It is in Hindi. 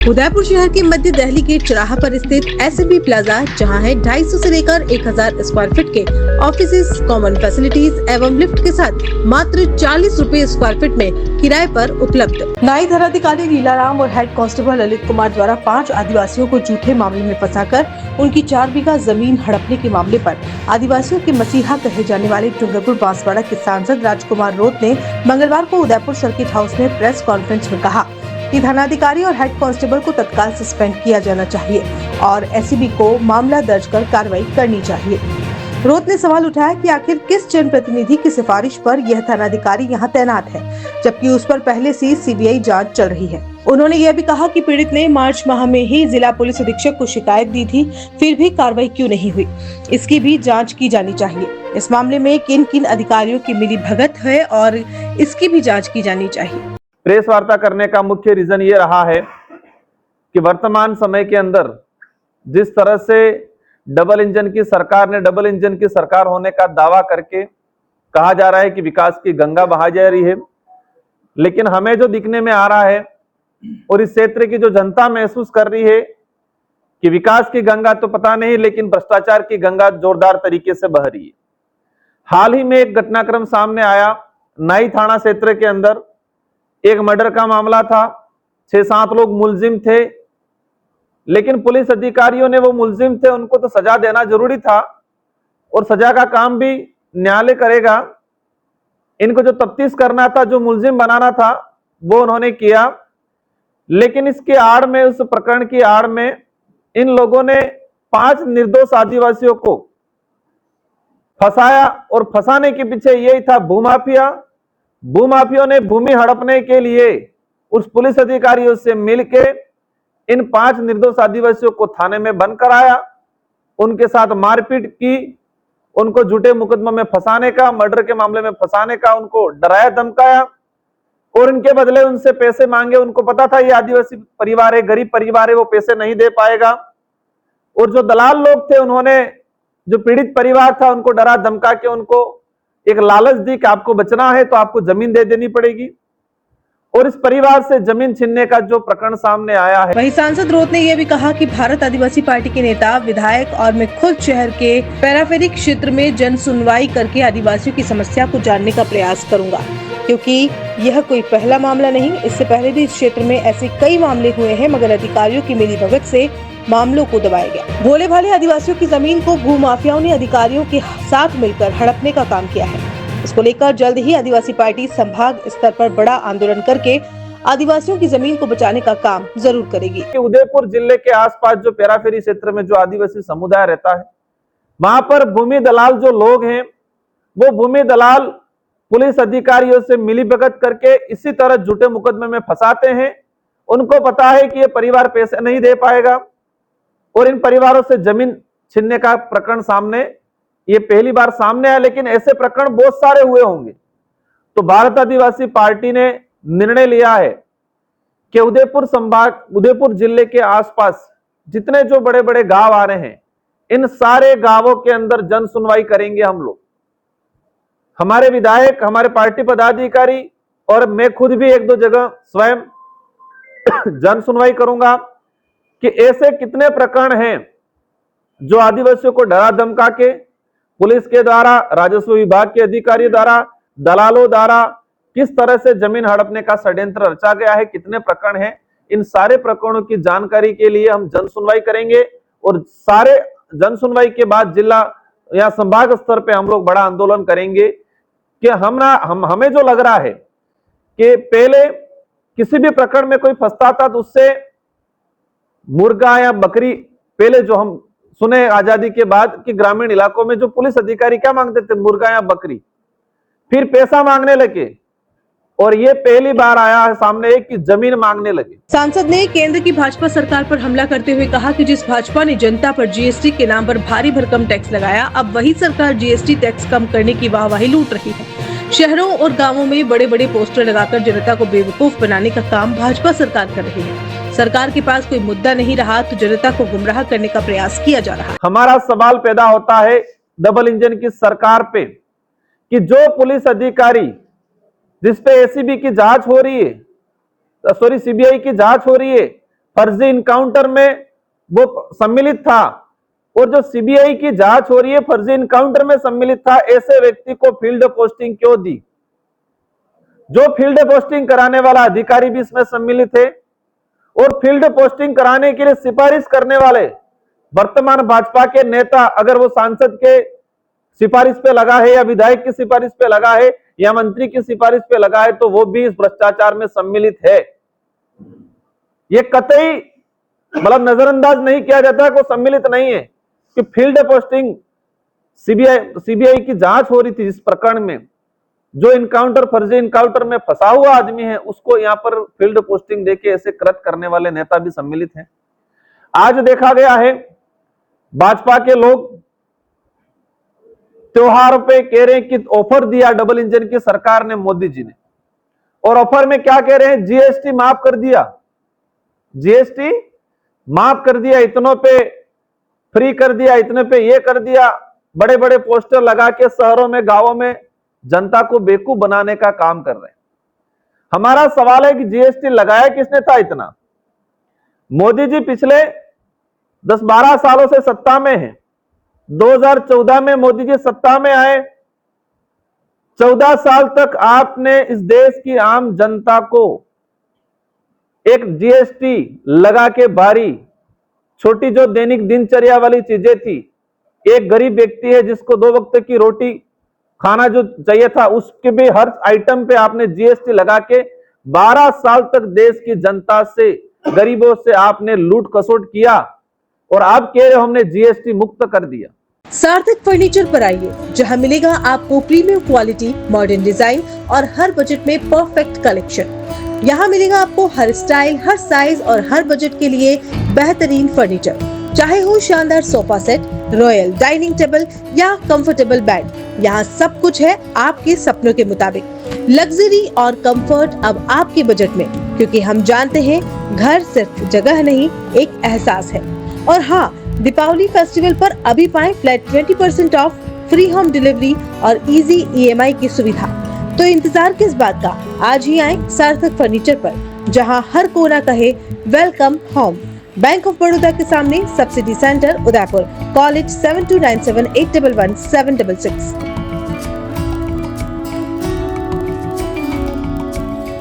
उदयपुर शहर के मध्य दिल्ली गेट चौराहा पर स्थित एसबी प्लाजा, जहां है 250 से लेकर 1000 स्क्वायर फीट के ऑफिसेज, कॉमन फैसिलिटीज एवं लिफ्ट के साथ मात्र 40 रुपए स्क्वायर फीट में किराए पर उपलब्ध। नाई धराधिकारी लीलाराम और हेड कांस्टेबल ललित कुमार द्वारा 5 आदिवासियों को झूठे मामले में फंसाकर उनकी 4 बीघा जमीन हड़पने के मामले पर आदिवासियों के मसीहा कहे जाने वाले डूंगरपुर बांसवाड़ा के सांसद राजकुमार रोत ने मंगलवार को उदयपुर सर्किट हाउस में प्रेस कॉन्फ्रेंस में कहा कि थानाधिकारी और हेड कांस्टेबल को तत्काल सस्पेंड किया जाना चाहिए और एसीबी को मामला दर्ज कर कार्रवाई करनी चाहिए। रोत ने सवाल उठाया कि आखिर किस जनप्रतिनिधि की सिफारिश पर यह थानाधिकारी यहां तैनात है, जबकि उस पर पहले से सीबीआई जांच चल रही है। उन्होंने यह भी कहा कि पीड़ित ने मार्च माह में ही जिला पुलिस अधीक्षक को शिकायत दी थी, फिर भी कार्रवाई क्यों नहीं हुई, इसकी भी जांच की जानी चाहिए। इस मामले में किन किन अधिकारियों की मिलीभगत है और इसकी भी जाँच की जानी चाहिए। प्रेस वार्ता करने का मुख्य रीजन ये रहा है कि वर्तमान समय के अंदर जिस तरह से डबल इंजन की सरकार होने का दावा करके कहा जा रहा है कि विकास की गंगा बहा जा रही है, लेकिन हमें जो दिखने में आ रहा है और इस क्षेत्र की जो जनता महसूस कर रही है कि विकास की गंगा तो पता नहीं, लेकिन भ्रष्टाचार की गंगा जोरदार तरीके से बह रही है। हाल ही में एक घटनाक्रम सामने आया, नाई थाना क्षेत्र के अंदर एक मर्डर का मामला था। 6-7 लोग मुलजिम थे, लेकिन पुलिस अधिकारियों ने वो मुलजिम थे, उनको तो सजा देना जरूरी था और सजा का काम भी न्यायालय करेगा। इनको जो तफ्तीश करना था, जो मुलजिम बनाना था, वो उन्होंने किया, लेकिन इसके आड़ में, उस प्रकरण की आड़ में इन लोगों ने 5 निर्दोष आदिवासियों को फंसाया और फंसाने के पीछे यही था भूमाफियों ने भूमि हड़पने के लिए उस पुलिस अधिकारियों से मिलके इन 5 निर्दोष आदिवासियों को थाने में बंद कराया, उनके साथ मारपीट की, उनको झूठे मुकदमे में फंसाने का, मर्डर के मामले में फंसाने का, उनको डराया धमकाया और इनके बदले उनसे पैसे मांगे। उनको पता था ये आदिवासी परिवार है, गरीब परिवार है, वो पैसे नहीं दे पाएगा। और जो दलाल लोग थे, उन्होंने जो पीड़ित परिवार था उनको डरा धमका के उनको एक लालच दी कि आपको बचना है तो आपको जमीन दे देनी पड़ेगी, और इस परिवार से जमीन छीनने का जो प्रकरण सामने आया है। वहीं सांसद रोत ने यह भी कहा कि भारत आदिवासी पार्टी के नेता, विधायक और मैं खुद शहर के पैराफेरी क्षेत्र में जन सुनवाई करके आदिवासियों की समस्या को जानने का प्रयास करूंगा, क्योंकि यह कोई पहला मामला नहीं, इससे पहले भी इस क्षेत्र में ऐसे कई मामले हुए हैं, मगर अधिकारियों की मिलीभगत से मामलों को दबाया गया। भोले भाले आदिवासियों की जमीन को भूमाफियाओं ने अधिकारियों के साथ मिलकर हड़पने का काम किया है। इसको लेकर जल्द ही आदिवासी पार्टी संभाग स्तर पर बड़ा आंदोलन करके आदिवासियों की जमीन को बचाने का काम जरूर करेगी। उदयपुर जिले के आसपास जो पैराफेरी क्षेत्र में जो आदिवासी समुदाय रहता है, वहां पर भूमि दलाल जो लोग हैं, वो भूमि दलाल पुलिस अधिकारियों से मिलीभगत करके इसी तरह झूठे मुकदमे में फंसाते हैं। उनको पता है कि ये परिवार पैसे नहीं दे पाएगा और इन परिवारों से जमीन छीनने का प्रकरण सामने ये पहली बार सामने आया, लेकिन ऐसे प्रकरण बहुत सारे हुए होंगे। तो भारत आदिवासी पार्टी ने निर्णय लिया है कि उदयपुर जिले के आसपास जितने जो बड़े बड़े गांव आ रहे हैं, इन सारे गांवों के अंदर जन सुनवाई करेंगे हम लोग। हमारे विधायक, हमारे पार्टी पदाधिकारी और मैं खुद भी 1-2 जगह स्वयं जन सुनवाई करूंगा कि ऐसे कितने प्रकरण हैं जो आदिवासियों को डरा धमका के पुलिस के द्वारा, राजस्व विभाग के अधिकारियों द्वारा, दलालों द्वारा किस तरह से जमीन हड़पने का षड्यंत्र रचा गया है, कितने प्रकरण हैं। इन सारे प्रकरणों की जानकारी के लिए हम जन सुनवाई करेंगे और सारे जन सुनवाई के बाद जिला या संभाग स्तर पे हम लोग बड़ा आंदोलन करेंगे कि हमें जो लग रहा है कि पहले किसी भी प्रकरण में कोई फंसता था तो उससे मुर्गा या बकरी, पहले जो हम सुने आजादी के बाद कि ग्रामीण इलाकों में जो पुलिस अधिकारी क्या मांगते थे, मुर्गा या बकरी, फिर पैसा मांगने लगे और ये पहली बार आया है सामने कि जमीन मांगने लगे। सांसद ने केंद्र की भाजपा सरकार पर हमला करते हुए कहा कि जिस भाजपा ने जनता पर जीएसटी के नाम पर भारी भरकम टैक्स लगाया, अब वही सरकार जीएसटी टैक्स कम करने की वाहवाही लूट रही है। शहरों और गांवों में बड़े बड़े पोस्टर लगाकर जनता को बेवकूफ बनाने का काम भाजपा सरकार कर रही है। सरकार के पास कोई मुद्दा नहीं रहा तो जनता को गुमराह करने का प्रयास किया जा रहा है। हमारा सवाल पैदा होता है डबल इंजन की सरकार पे कि जो पुलिस अधिकारी जिसपे एसीबी की जांच हो रही है, सीबीआई की जांच हो रही है, फर्जी इनकाउंटर में वो सम्मिलित था, और जो सीबीआई की जांच हो रही है फर्जी इनकाउंटर में सम्मिलित था, ऐसे व्यक्ति को फील्ड पोस्टिंग क्यों दी? जो फील्ड पोस्टिंग कराने वाला अधिकारी भी इसमें सम्मिलित है, और फील्ड पोस्टिंग कराने के लिए सिफारिश करने वाले वर्तमान भाजपा के नेता, अगर वो सांसद के सिफारिश पे लगा है या विधायक की सिफारिश पे लगा है या मंत्री की सिफारिश पे लगा है, तो वो भी इस भ्रष्टाचार में सम्मिलित है। ये कतई मतलब नजरअंदाज नहीं किया जाता कि वो सम्मिलित नहीं है, कि फील्ड पोस्टिंग सीबीआई की जांच हो रही थी जिस प्रकरण में, जो इनकाउंटर फर्जी इनकाउंटर में फंसा हुआ आदमी है उसको यहां पर फील्ड पोस्टिंग देके ऐसे कृत्य करने वाले नेता भी सम्मिलित हैं। आज देखा गया है भाजपा के लोग त्योहार पे कह रहे हैं कि ऑफर दिया डबल इंजन की सरकार ने, मोदी जी ने, और ऑफर में क्या कह रहे हैं? जीएसटी माफ कर दिया, जीएसटी माफ कर दिया, इतनों पे फ्री कर दिया, इतने पे ये कर दिया, बड़े बड़े पोस्टर लगा के शहरों में गांवों में जनता को बेवकूफ बनाने का काम कर रहे हैं। हमारा सवाल है कि जीएसटी लगाया किसने था इतना? मोदी जी पिछले 10-12 सालों से सत्ता में हैं। 2014 में मोदी जी सत्ता में आए, 14 साल तक आपने इस देश की आम जनता को एक जीएसटी लगा के बारी, छोटी जो दैनिक दिनचर्या वाली चीजें थी, एक गरीब व्यक्ति है जिसको 2 वक्त की रोटी खाना जो चाहिए था, उसके भी हर आइटम पे आपने जीएसटी लगा के 12 साल तक देश की जनता से, गरीबों से आपने लूट खसोट किया, और आप कह रहे हो हमने जीएसटी मुक्त कर दिया। सार्थक फर्नीचर पर आइए, जहां मिलेगा आपको प्रीमियम क्वालिटी, मॉडर्न डिजाइन और हर बजट में परफेक्ट कलेक्शन। यहाँ मिलेगा आपको हर स्टाइल, हर साइज और हर बजट के लिए बेहतरीन फर्नीचर, चाहे हो शानदार sofa set, royal dining table या कंफर्टेबल बेड, यहाँ सब कुछ है आपके सपनों के मुताबिक। लग्जरी और कंफर्ट अब आपके बजट में, क्योंकि हम जानते हैं घर सिर्फ जगह नहीं, एक एहसास है। और हाँ, दीपावली फेस्टिवल पर अभी पाएं flat 20% of, free home delivery और इजी EMI की सुविधा। तो इंतजार किस बात का, आज ही आएं सार्थक फर्नीचर पर, जहां हर कोना कहे welcome home. Bank of Baroda के सामने, सब्सिडी सेंटर, उदयपुर। कॉल 7297811766।